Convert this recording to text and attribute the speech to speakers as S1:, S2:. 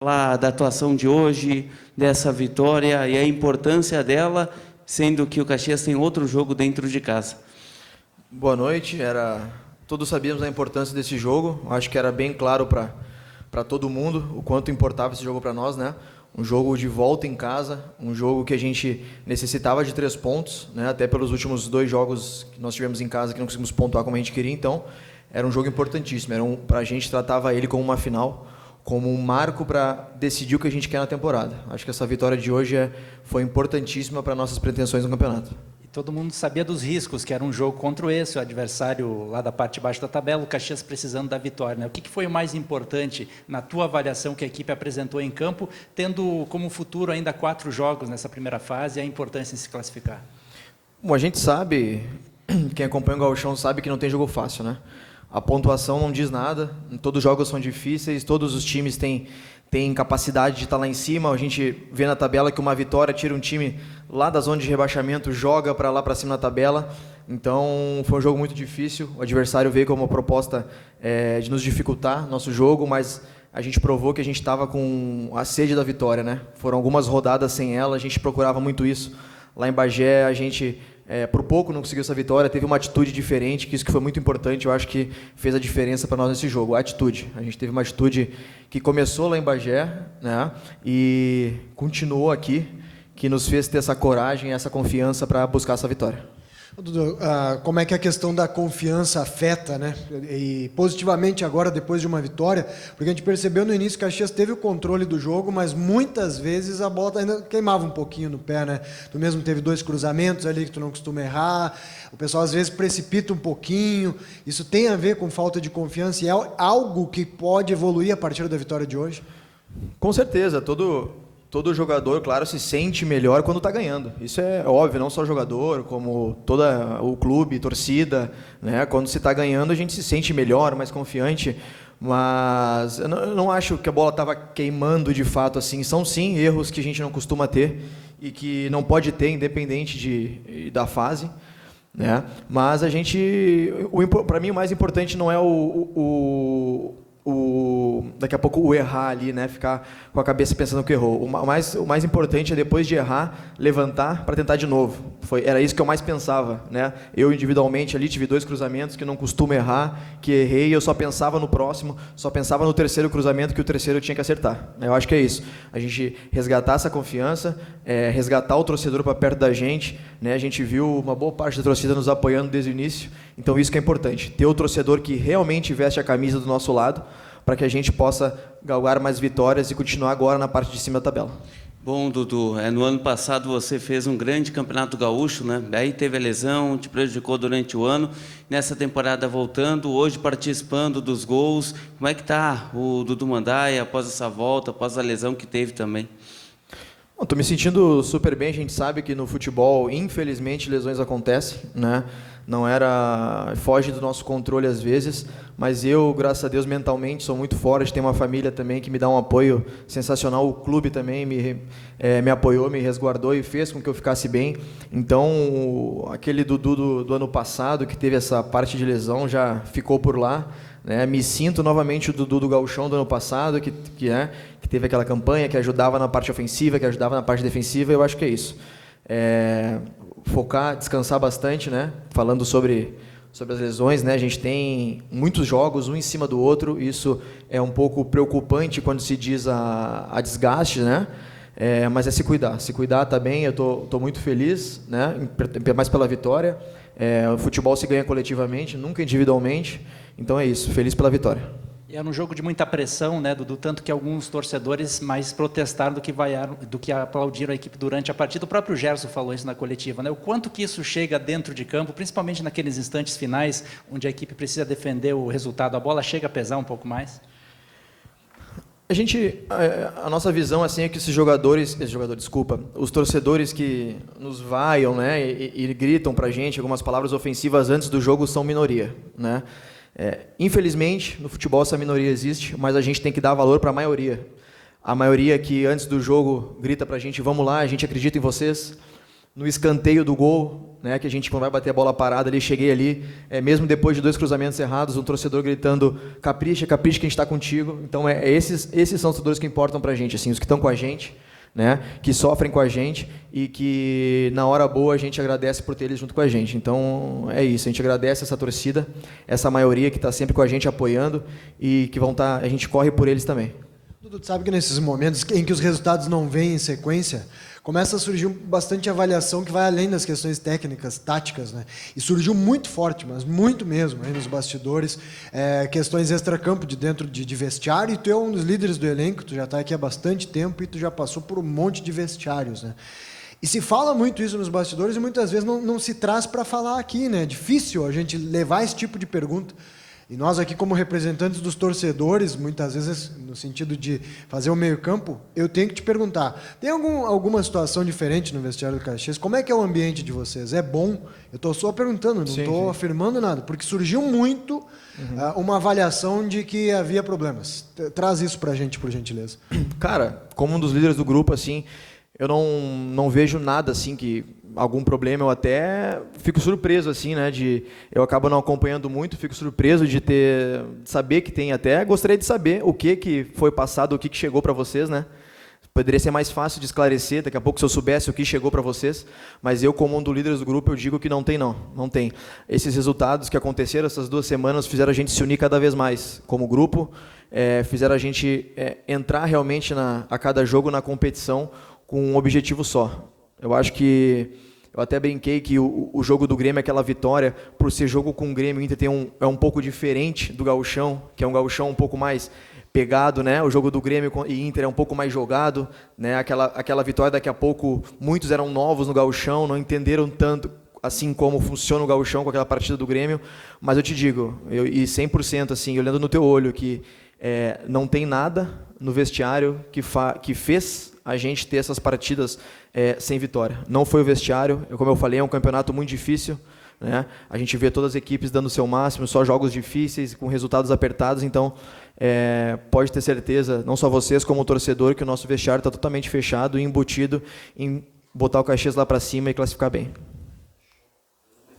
S1: falar da atuação de hoje, dessa vitória e a importância dela, sendo que o Caxias tem outro jogo dentro de casa.
S2: Boa noite. Todos sabíamos a importância desse jogo. Acho que era bem claro para todo mundo o quanto importava esse jogo para nós, né? Um jogo de volta em casa, um jogo que a gente necessitava de 3 pontos, né? Até pelos últimos 2 jogos que nós tivemos em casa que não conseguimos pontuar como a gente queria. Então, era um jogo importantíssimo. Para a gente tratava ele como uma final, como um marco para decidir o que a gente quer na temporada. Acho que essa vitória de hoje foi importantíssima para nossas pretensões no campeonato.
S3: E todo mundo sabia dos riscos, que era um jogo contra o adversário lá da parte de baixo da tabela, o Caxias precisando da vitória, né? O que foi o mais importante na tua avaliação que a equipe apresentou em campo, tendo como futuro ainda 4 jogos nessa primeira fase e a importância em se classificar?
S2: Bom, a gente sabe, quem acompanha o Gauchão sabe que não tem jogo fácil, né? A pontuação não diz nada, todos os jogos são difíceis, todos os times têm capacidade de estar lá em cima. A gente vê na tabela que uma vitória tira um time lá da zona de rebaixamento, joga para lá para cima na tabela. Então, foi um jogo muito difícil. O adversário veio com uma proposta de nos dificultar nosso jogo, mas a gente provou que a gente estava com a sede da vitória, né? Foram algumas rodadas sem ela, a gente procurava muito isso. Lá em Bagé, a gente, por pouco, não conseguiu essa vitória, teve uma atitude diferente, que isso que foi muito importante, eu acho que fez a diferença para nós nesse jogo, a atitude. A gente teve uma atitude que começou lá em Bagé, né, e continuou aqui, que nos fez ter essa coragem, essa confiança para buscar essa vitória.
S4: Dudu, como é que a questão da confiança afeta, né? E positivamente agora, depois de uma vitória, porque a gente percebeu no início que o Caxias teve o controle do jogo, mas muitas vezes a bola ainda queimava um pouquinho no pé, né? Tu mesmo teve 2 cruzamentos ali que tu não costuma errar, o pessoal às vezes precipita um pouquinho, isso tem a ver com falta de confiança e é algo que pode evoluir a partir da vitória de hoje?
S2: Com certeza, todo jogador, claro, se sente melhor quando está ganhando. Isso é óbvio, não só jogador, como todo o clube, torcida, né? Quando se está ganhando, a gente se sente melhor, mais confiante. Mas eu não acho que a bola estava queimando de fato assim. São sim erros que a gente não costuma ter e que não pode ter, independente da fase, né? Mas a gente, para mim, o mais importante não é daqui a pouco o errar ali, né? Ficar com a cabeça pensando que errou. O mais importante é, depois de errar, levantar para tentar de novo. Era isso que eu mais pensava, né? Eu individualmente ali tive 2 cruzamentos que não costumo errar, que errei, eu só pensava no próximo, só pensava no terceiro cruzamento, que o terceiro eu tinha que acertar. Eu acho que é isso. A gente resgatar essa confiança, resgatar o torcedor para perto da gente, né? A gente viu uma boa parte da torcida nos apoiando desde o início, então isso que é importante. Ter o torcedor que realmente veste a camisa do nosso lado, para que a gente possa galgar mais vitórias e continuar agora na parte de cima da tabela.
S1: Bom, Dudu, no ano passado você fez um grande campeonato gaúcho, né? Aí teve a lesão, te prejudicou durante o ano. Nessa temporada voltando, hoje participando dos gols. Como é que está o Dudu Mandaia após essa volta, após a lesão que teve também?
S2: Estou me sentindo super bem. A gente sabe que no futebol, infelizmente, lesões acontecem, né? Foge do nosso controle às vezes, mas eu, graças a Deus, mentalmente sou muito forte, tenho uma família também que me dá um apoio sensacional, o clube também me apoiou, me resguardou e fez com que eu ficasse bem. Então, aquele Dudu do ano passado, que teve essa parte de lesão, já ficou por lá, né? Me sinto novamente o Dudu do Gauchão do ano passado, que teve aquela campanha, que ajudava na parte ofensiva, que ajudava na parte defensiva. Eu acho que é isso. Focar, descansar bastante, né? Falando sobre as lesões, né? A gente tem muitos jogos, um em cima do outro. Isso é um pouco preocupante quando se diz a desgaste, né? Mas é se cuidar. Se cuidar tá bem. Eu tô muito feliz, né? Mais pela vitória. O futebol se ganha coletivamente, nunca individualmente. Então é isso. Feliz pela vitória.
S3: E era um jogo de muita pressão, né, Dudu? Tanto que alguns torcedores mais protestaram do que aplaudiram a equipe durante a partida. O próprio Gerson falou isso na coletiva, né? O quanto que isso chega dentro de campo, principalmente naqueles instantes finais, onde a equipe precisa defender o resultado. A bola chega a pesar um pouco mais?
S2: A nossa visão assim é que os torcedores que nos vaiam, né, e gritam pra gente algumas palavras ofensivas antes do jogo são minoria, né? Infelizmente, no futebol essa minoria existe, mas a gente tem que dar valor para a maioria. A maioria que antes do jogo grita para a gente, vamos lá, a gente acredita em vocês, no escanteio do gol, né, que a gente quando vai bater a bola parada ali, cheguei ali, mesmo depois de 2 cruzamentos errados, um torcedor gritando, capricha, capricha que a gente está contigo. Então, esses são os torcedores que importam para a gente, assim, os que estão com a gente, né, que sofrem com a gente e que na hora boa a gente agradece por ter eles junto com a gente. Então é isso, a gente agradece essa torcida, essa maioria que está sempre com a gente apoiando e que a gente corre por eles também.
S4: Dudu, tu sabe que nesses momentos em que os resultados não vêm em sequência, começa a surgir bastante avaliação que vai além das questões técnicas, táticas, né? E surgiu muito forte, mas muito mesmo, aí nos bastidores, questões extracampo de dentro de vestiário, e tu é um dos líderes do elenco, tu já está aqui há bastante tempo e tu já passou por um monte de vestiários, né? E se fala muito isso nos bastidores e muitas vezes não se traz para falar aqui, né? É difícil a gente levar esse tipo de pergunta. E nós aqui, como representantes dos torcedores, muitas vezes, no sentido de fazer o meio-campo, eu tenho que te perguntar, tem alguma situação diferente no vestiário do Caxias? Como é que é o ambiente de vocês? É bom? Eu estou só perguntando, não estou afirmando nada, porque surgiu muito uma avaliação de que havia problemas. Traz isso para a gente, por gentileza.
S2: Cara, como um dos líderes do grupo, assim, eu não vejo nada assim que algum problema. Eu até fico surpreso assim, né, eu acabo não acompanhando muito, fico surpreso de saber que tem, até gostaria de saber o que foi passado, o que chegou para vocês, né? Poderia ser mais fácil de esclarecer, daqui a pouco se eu soubesse o que chegou para vocês, mas eu, como um dos líderes do grupo, eu digo que não tem. Esses resultados que aconteceram essas 2 semanas fizeram a gente se unir cada vez mais como grupo, fizeram a gente entrar realmente a cada jogo na competição com um objetivo só. Eu acho que eu até brinquei que o jogo do Grêmio, aquela vitória, por ser jogo com o Grêmio, o Inter é um pouco diferente do gauchão, que é um gauchão um pouco mais pegado, né? O jogo do Grêmio e Inter é um pouco mais jogado, né? Aquela vitória, daqui a pouco, muitos eram novos no gauchão, não entenderam tanto assim como funciona o gauchão com aquela partida do Grêmio, mas eu te digo, e 100% assim, olhando no teu olho, que não tem nada no vestiário que fez a gente ter essas partidas sem vitória. Não foi o vestiário, como eu falei, é um campeonato muito difícil, né? A gente vê todas as equipes dando o seu máximo, só jogos difíceis, com resultados apertados, então pode ter certeza, não só vocês como o torcedor, que o nosso vestiário está totalmente fechado e embutido em botar o Caxias lá para cima e classificar bem.